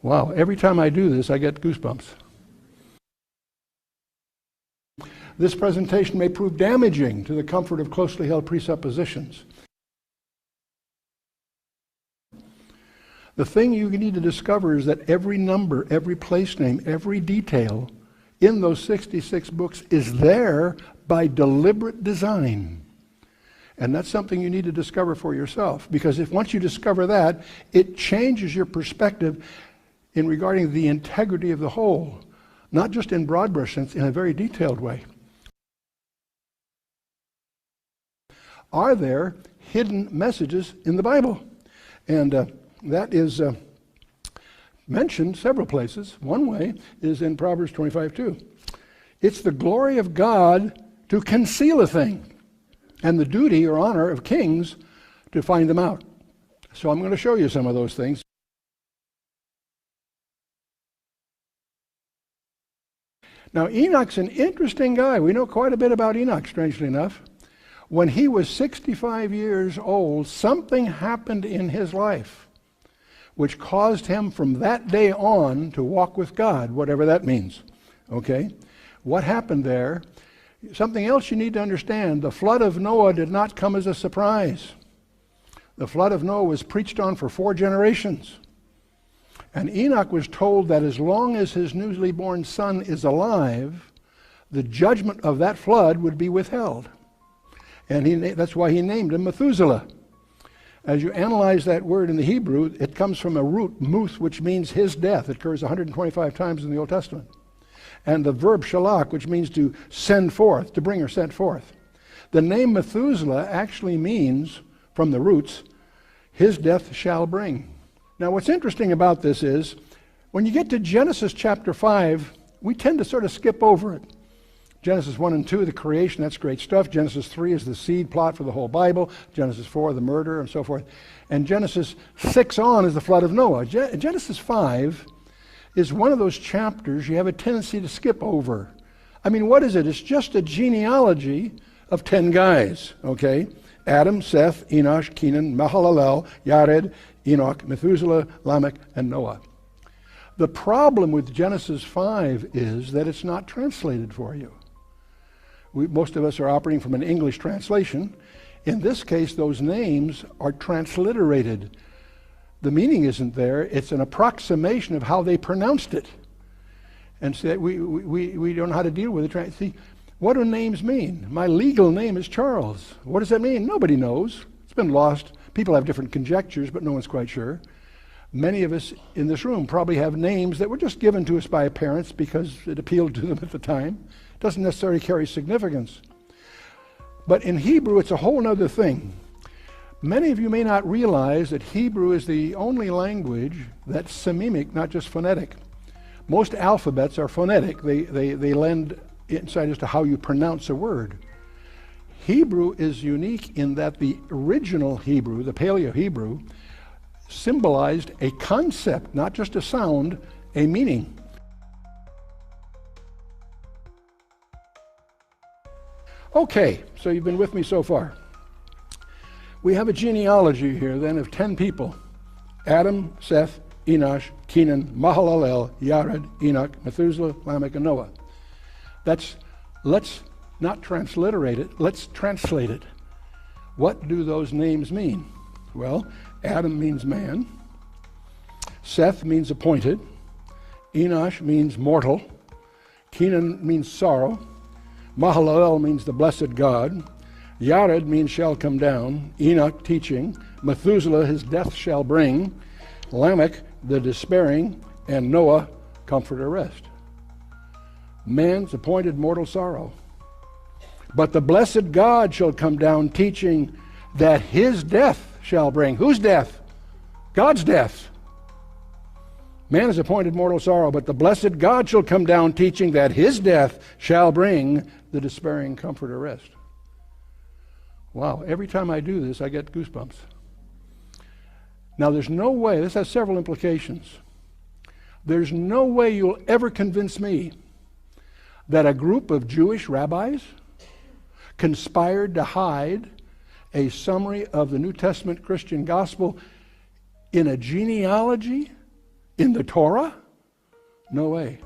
Wow, every time I do this, I get goosebumps. This presentation may prove damaging to the comfort of closely held presuppositions. The thing you need to discover is that every number, every place name, every detail in those 66 books is there by deliberate design. And that's something you need to discover for yourself, because if once you discover that, it changes your perspective in regarding the integrity of the whole, not just in broad brush sense, in a very detailed way. Are there hidden messages in the Bible? And that is mentioned several places. One way is in Proverbs 25:2. It's the glory of God to conceal a thing, and the duty or honor of kings to find them out. So I'm going to show you some of those things. Now, Enoch's an interesting guy. We know quite a bit about Enoch, strangely enough. When he was 65 years old, something happened in his life which caused him from that day on to walk with God, whatever that means. Okay? What happened there? Something else you need to understand. The flood of Noah did not come as a surprise. The flood of Noah was preached on for 4 generations. And Enoch was told that as long as his newly born son is alive, the judgment of that flood would be withheld. And that's why he named him Methuselah. As you analyze that word in the Hebrew, it comes from a root, muth, which means his death. It occurs 125 times in the Old Testament. And the verb shalach, which means to send forth, to bring or sent forth. The name Methuselah actually means, from the roots, his death shall bring. Now what's interesting about this is, when you get to Genesis chapter 5, we tend to sort of skip over it. Genesis 1 and 2, the creation, that's great stuff. Genesis 3 is the seed plot for the whole Bible. Genesis 4, the murder, and so forth. And Genesis 6 on is the flood of Noah. Genesis 5 is one of those chapters you have a tendency to skip over. I mean, what is it? It's just a genealogy of 10 guys, okay? Adam, Seth, Enosh, Kenan, Mahalalel, Yared, Enoch, Methuselah, Lamech, and Noah. The problem with Genesis 5 is that it's not translated for you. Most of us are operating from an English translation. In this case, those names are transliterated. The meaning isn't there. It's an approximation of how they pronounced it. And so we don't know how to deal with it. See, what do names mean? My legal name is Charles. What does that mean? Nobody knows. It's been lost. People have different conjectures, but no one's quite sure. Many of us in this room probably have names that were just given to us by our parents because it appealed to them at the time. It doesn't necessarily carry significance. But in Hebrew, it's a whole other thing. Many of you may not realize that Hebrew is the only language that's sememic, not just phonetic. Most alphabets are phonetic. They lend insight as to how you pronounce a word. Hebrew is unique in that the original Hebrew, the Paleo-Hebrew, symbolized a concept, not just a sound, a meaning. Okay, so you've been with me so far. We have a genealogy here then of 10 people. Adam, Seth, Enosh, Kenan, Mahalalel, Yared, Enoch, Methuselah, Lamech, and Noah. Let's not transliterate it, let's translate it. What do those names mean? Well, Adam means man. Seth means appointed. Enosh means mortal. Kenan means sorrow. Mahalalel means the blessed God. Yared means shall come down. Enoch, teaching. Methuselah, his death shall bring. Lamech, the despairing. And Noah, comfort or rest. Man's appointed mortal sorrow. But the blessed God shall come down, teaching that his death shall bring. Whose death? God's death. Man is appointed mortal sorrow, but the blessed God shall come down, teaching that his death shall bring the despairing comfort or rest. Wow, every time I do this, I get goosebumps. Now, there's no way, this has several implications. There's no way you'll ever convince me that a group of Jewish rabbis conspired to hide a summary of the New Testament Christian gospel in a genealogy In the Torah? No way.